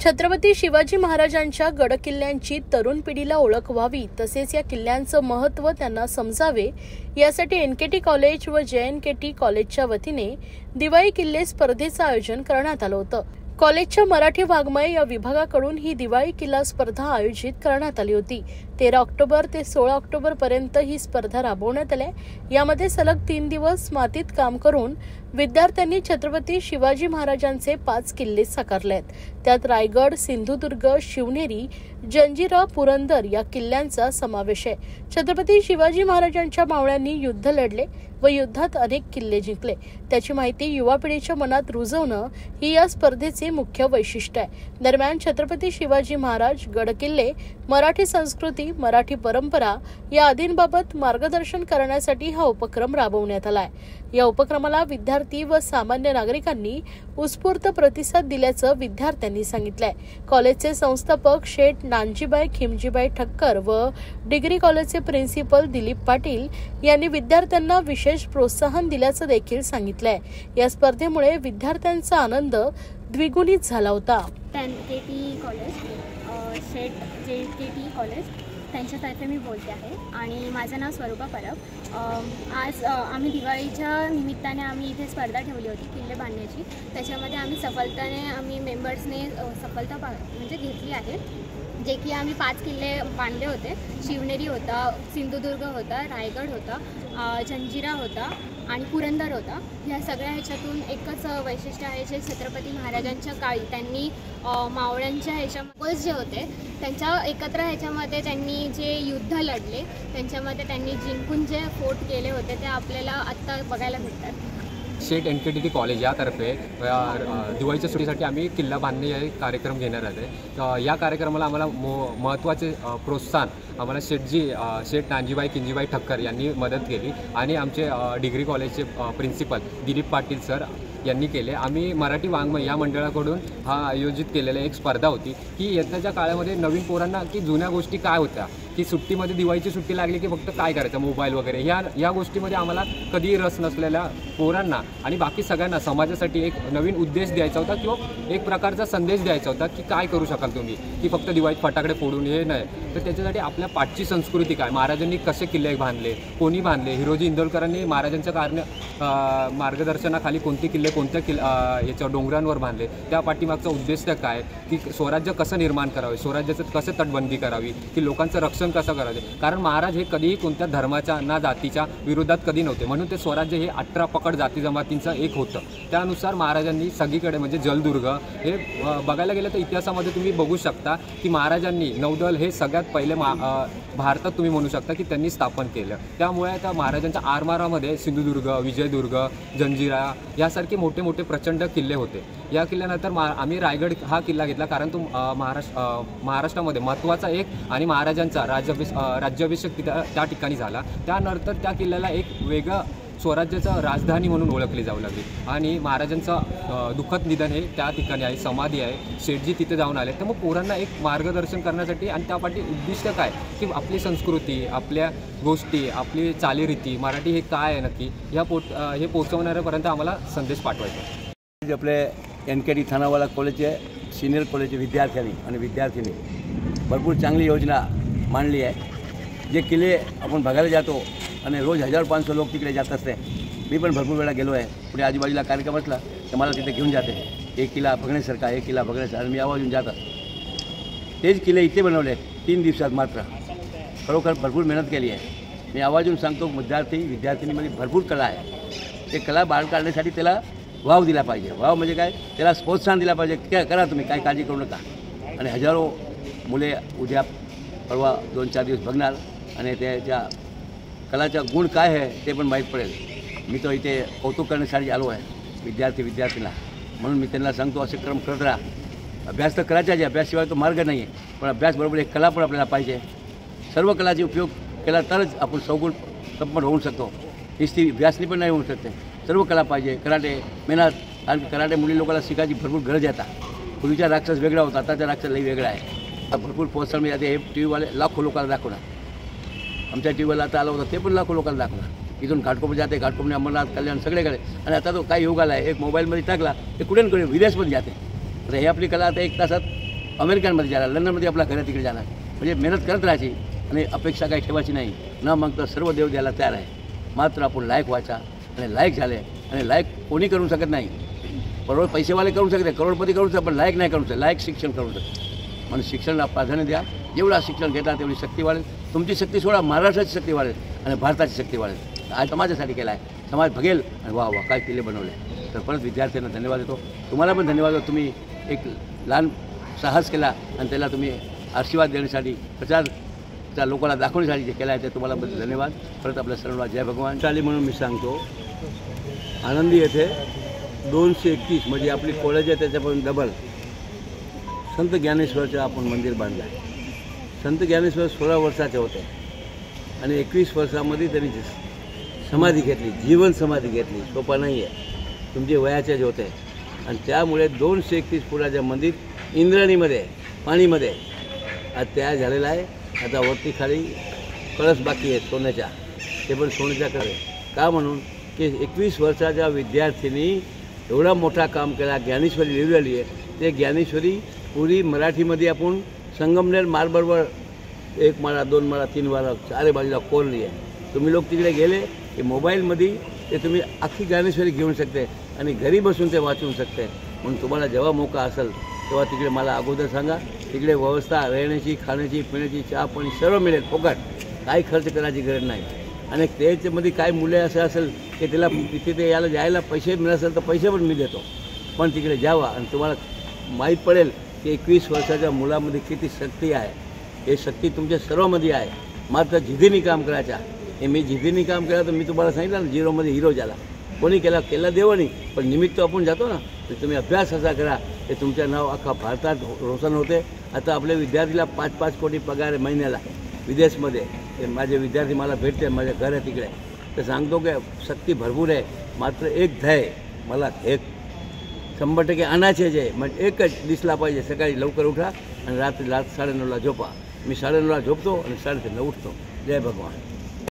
छत्रपती शिवाजी महाराजांच्या गडकिल्ल्यांची तरुण पिढीला ओळख व्हावी तसेच या किल्ल्यांचं महत्त्व त्यांना समजावे यासाठी एनकेटी कॉलेज व जेएनकेटी कॉलेजच्या वतीने दिवाळी किल्ले स्पर्धेचं आयोजन करण्यात आलं होतं। कॉलेजच्या मराठी वाङ्मय या विभागाकडून ही दिवाळी किल्ला स्पर्धा आयोजित करण्यात आली होती। 13 ऑक्टोबर ते 16 ऑक्टोबर पर्यंत ही स्पर्धा राबवण्यात आली। यामध्ये सलग 3 दिवस मातीत काम करून विद्यार्थ्यांनी छत्रपती शिवाजी महाराजांचे 5 किल्ले साकारलेत। त्यात रायगड, सिंधुदुर्ग, शिवनेरी, जंजिरा, पुरंदर या किल्ल्यांचा समावेश आहे। छत्रपती शिवाजी महाराजांच्या मावळ्यांनी युद्ध लढले व युद्धात अनेक किल्ले जिंकले, त्याची माहिती युवा पिढीच्या मनात रुजवणं ही या स्पर्धेचे मुख्य वैशिष्ट्य आहे। दरम्यान छत्रपती शिवाजी महाराज, गडकिल्ले, मराठी संस्कृती, मराठी परंपरा या आदींबाबत मार्गदर्शन करण्यासाठी हा उपक्रम राबवण्यात आला आहे। या उपक्रमाला विद्यार्थी व सामान्य नागरिकांनी उत्स्फूर्त प्रतिसाद दिल्याचं विद्यार्थ्यांनी सांगितलंय। कॉलेजचे संस्थापक शेठ नानजीबाई खिमजीबाई ठक्कर व डिग्री कॉलेजचे प्रिन्सिपल दिलीप पाटील यांनी विद्यार्थ्यांना विशेष प्रोत्साहन दिल्याचं देखील सांगितलंय। या स्पर्धेमुळे विद्यार्थ्यांचा आनंद द्विगुणित झाला होता। एनकेटी कॉलेज, शेठ जेएनकेटी कॉलेज त्यांच्यातर्फे मी बोलते आहे आणि माझं नाव स्वरूपा परब। आज आम्ही दिवाळीच्या निमित्ताने आम्ही इथे स्पर्धा ठेवली होती किल्ले बांधण्याची। त्याच्यामध्ये आम्ही मेंबर्सने सफलता म्हणजे घेतली आहे, जे की आम्ही 5 किल्ले बांधले होते। शिवनेरी होता, सिंधुदुर्ग होता, रायगड होता, जंजिरा होता आणि पुरंदर होता। ह्या सगळ्या ह्याच्यातून एकच वैशिष्ट्य आहे जे छत्रपती महाराजांच्या काळी त्यांनी मावळ्यांच्या ह्याच्यामध्ये जे होते त्यांच्या एकत्र ह्याच्यामध्ये त्यांनी जे युद्ध लढले त्यांच्यामध्ये त्यांनी जिंकून जे फोर्ट केले होते ते आपल्याला आत्ता बघायला भेटतात। शेठ एनकेटी कॉलेज यातर्फे दिवाळीच्या सुट्टीसाठी आम्ही किल्ला बांधणे हे कार्यक्रम घेणार आहे। या कार्यक्रमाला आम्हाला महत्त्वाचे प्रोत्साहन आम्हाला शेठ नानजीबाई खिमजीबाई ठक्कर यांनी मदत केली आणि आमचे डिग्री कॉलेजचे प्रिन्सिपल दिलीप पाटील सर यांनी केले। आम्ही मराठी वाङ्मय या मंडळाकडून हा आयोजित केलेला एक स्पर्धा होती की येत्याच्या काळामध्ये नवीन पोरांना की जुन्या गोष्टी काय होत्या, की सुट्टीमध्ये दिवाळीची सुट्टी लागली की फक्त काय करायचं मोबाईल वगैरे या गोष्टीमध्ये आम्हाला कधीही रस नसलेल्या पोरांना आणि बाकी सगळ्यांना समाजासाठी एक नवीन उद्देश द्यायचा होता किंवा एक प्रकारचा संदेश द्यायचा होता की काय करू शकाल तुम्ही, की फक्त दिवाळीत फटाकडे फोडून हे नाही, तर त्याच्यासाठी आपल्या पाठची संस्कृती काय, महाराजांनी कसे किल्ले बांधले, कोणी बांधले, हिरोजी इंदोरकरांनी महाराजांच्या मार्गदर्शनाखाली कोणते किल्ले कोणत्या याच्या डोंगरांवर बांधले, त्या पाठीमागचा उद्देश काय, की स्वराज्य कसं निर्माण करावे, स्वराज्याचं कसं तटबंदी करावी, की लोकांचं रक्षण कसं करावे। कारण महाराज हे कधीही कोणत्या धर्माच्या ना जातीच्या विरोधात कधी नव्हते, म्हणून ते स्वराज्य हे 18 पकड जाती जमातींचं एक होतं। त्यानुसार महाराजांनी सगळीकडे म्हणजे जलदुर्ग हे बघायला गेलं तर इतिहासामध्ये तुम्ही बघू शकता की महाराजांनी नौदल हे सगळ्यात पहिले भारतात तुम्ही म्हणू शकता की त्यांनी स्थापन केलं। त्यामुळे त्या महाराजांच्या आरमारामध्ये सिंधुदुर्ग, विजयदुर्ग, जंजिरा यासारखे मोठे मोठे प्रचंड किल्ले होते। या किल्ल्यानंतर आम्ही रायगड हा किल्ला घेतला कारण तो महाराष्ट्रामध्ये महत्त्वाचा एक आणि महाराजांचा राज्याभिषेक त्या ठिकाणी झाला। त्यानंतर त्या किल्ल्याला एक वेगळं स्वराज्याचं राजधानी म्हणून ओळखली जाऊ लागली आणि महाराजांचं दुःखद निधन हे त्या ठिकाणी आहे, समाधी आहे, शेठजी तिथे जाऊन आले। तर मग पोरांना एक मार्गदर्शन करण्यासाठी आणि त्यापाठी उद्दिष्ट काय की आपली संस्कृती, आपल्या गोष्टी, आपली चालीरीती, मराठी हे काय आहे नक्की हे पोचवणाऱ्यापर्यंत आम्हाला संदेश पाठवायचा। आपले एनकेटी थानावाला कॉलेजचे सिनियर कॉलेजचे विद्यार्थ्यांनी आणि विद्यार्थिनी भरपूर चांगली योजना मांडली आहे। जे किल्ले आपण बघायला जातो आणि रोज 1500 लोक तिकडे जात असते। मी पण भरपूर वेळा गेलो आहे, पुढे आजूबाजूला कार्यक्रम असला तर मला तिथे घेऊन जाते, एक किल्ला बघण्यासारखा, एक किल्ला बघण्यासारखा, आणि मी आवाजून जातात। तेच किल्ले इथे बनवले 3 दिवसात मात्र, खरोखर भरपूर मेहनत केली आहे। मी आवाजून सांगतो विद्यार्थिनीमध्ये भरपूर कला आहे। ते कला बाहेर काढण्यासाठी त्याला वाव दिला पाहिजे। वाव म्हणजे काय, त्याला प्रोत्साहन दिला पाहिजे, काय करा तुम्ही, काय काळजी करू नका। आणि हजारो मुले उद्या परवा 2-4 दिवस बघणार आणि त्याच्या कलाचा गुण काय आहे ते पण माहीत पडेल। मी तो इथे कौतुक करण्यासाठी आलो आहे विद्यार्थीला, म्हणून मी त्यांना सांगतो असे क्रम करत राहा। अभ्यास तर करायचा आहे, अभ्यासशिवाय तो मार्ग नाही आहे, पण अभ्यासबरोबर एक कला पण आपल्याला पाहिजे। सर्व कलाचा उपयोग केला तरच आपण सगुण संपन्न होऊ शकतो, नुसती अभ्यासनी पण नाही होऊ शकते। सर्व कला पाहिजे, कराटे मेहनत, आणि कराटे मुली लोकांना शिकायची भरपूर गरज आहे। पूर्वीचा राक्षस वेगळा होता, आताचा राक्षस लई वेगळा आहे। भरपूर प्रोत्साहन मिळते, हे टी व्हीवाले लाखो लोकांना दाखवणार, आमच्या टी व्हीला आता आलं होतं ते पण लाखो लोकांना दाखवणार। इथून घाटकोपर जाते, घाटकोपने अमरनाथ, कल्याण सगळीकडे, आणि आता तो काय योग आला आहे, एक मोबाईलमध्ये टाकला ते कुठे विदेश पण जाते। तर हे आपली कला आता 1 तासात अमेरिकेमध्ये जाणार, लंडनमध्ये आपला घर तिकडे जाणार. म्हणजे मेहनत करत राहायची आणि अपेक्षा काही ठेवायची नाही. न मागता सर्व देव द्यायला तयार आहे. मात्र आपण लायक व्हायचा आणि लायक झाले. आणि लायक कोणी करू शकत नाही. पैसेवाले करू शकते, करोडपती करू शकते, पण लायक नाही करू शकत. लायक शिक्षण करू शकते. म्हणून शिक्षणाला प्राधान्य द्या. जेवढा शिक्षण घेता तेवढी शक्ती वाढेल. तुमची शक्ती सोडा, महाराष्ट्राची शक्ती वाढेल आणि भारताची शक्ती वाढेल. आज समाजासाठी केला आहे, समाज बघेल आणि वा वा काय किल्ले बनवले. तर परत विद्यार्थ्यांना धन्यवाद देतो. तुम्हाला पण धन्यवाद देतो. तुम्ही एक लहान साहस केला आणि त्याला तुम्ही आशीर्वाद देण्यासाठी, प्रचार लोकांना दाखवण्यासाठी जे केलं आहे ते तुम्हाला धन्यवाद. परत आपल्या सर्वांना जय भगवान. चाली म्हणून मी सांगतो, आनंदी येथे 231 म्हणजे आपली कॉलेज आहे त्याच्यापासून डबल संत ज्ञानेश्वरचं आपण मंदिर बांधलं आहे. संत ज्ञानेश्वर 16 वर्षाचे होते आणि 21 वर्षामध्ये त्यांनी समाधी घेतली, जीवन समाधी घेतली. सोपा नाही आहे, तुमचे वयाचे जे होते. आणि त्यामुळे 231 फुटाचं मंदिर इंद्राणीमध्ये पाणीमध्ये आज तयार झालेलं आहे. आता वरती खाली कळस बाकी आहे सोन्याच्या, ते पण सोन्याच्या कळे. का म्हणून की 21 वर्षाच्या विद्यार्थ्यांनी एवढा मोठा काम केला. ज्ञानेश्वरी लिहिलेली आहे. ते ज्ञानेश्वरी पुरी मराठीमध्ये आपण संगमनेर मार्बलवर 1 माळा 2 माळा 3 माळा चारे बाजूला कोरली आहे. तुम्ही लोक तिकडे गेले की मोबाईलमध्ये ते तुम्ही अख्खी ज्ञानेश्वरी घेऊन शकते आणि घरी बसून ते वाचू शकते. म्हणून तुम्हाला जेव्हा मौका असेल तेव्हा तिकडे मला अगोदर सांगा. तिकडे व्यवस्था राहण्याची, खाण्याची, पिण्याची, चहा पाणी सर्व मिळेल फुकट. काही खर्च करायची गरज नाही. आणि त्याच्यामध्ये काय मूल्य असं असेल की त्याला तिथे ते यायला जायला पैसे मिळत असेल तर पैसे पण मी देतो. पण तिकडे जावा आणि तुम्हाला माहीत पडेल की 21 वर्षाच्या मुलामध्ये किती शक्ती आहे. हे शक्ती तुमच्या सर्वामध्ये आहे. मात्र जिद्दीने काम करायच्या. हे मी जिद्दीने काम केलं तर मी तुम्हाला सांगितलं ना, झिरोमध्ये हिरो झाला. कोणी केला देवानी, पण निमित्त आपण जातो ना. तर तुम्ही अभ्यास असा करा की तुमचं नाव अख्खा भारतात रोशन होते. आता आपल्या विद्यार्थीला 5-5 कोटी पगार आहे महिन्याला विदेशमध्ये. ते माझे विद्यार्थी मला भेटते, माझ्या घर आहे तिकडे. तर सांगतो की शक्ती भरपूर आहे. मात्र एक ध्येय मला एक 100% आणायचे जे म्हणजे एकच दिसला पाहिजे. सकाळी लवकर उठा आणि रात्री 9:30ला झोपा. मी 9:30ला झोपतो आणि 3:30ला उठतो. जय भगवान.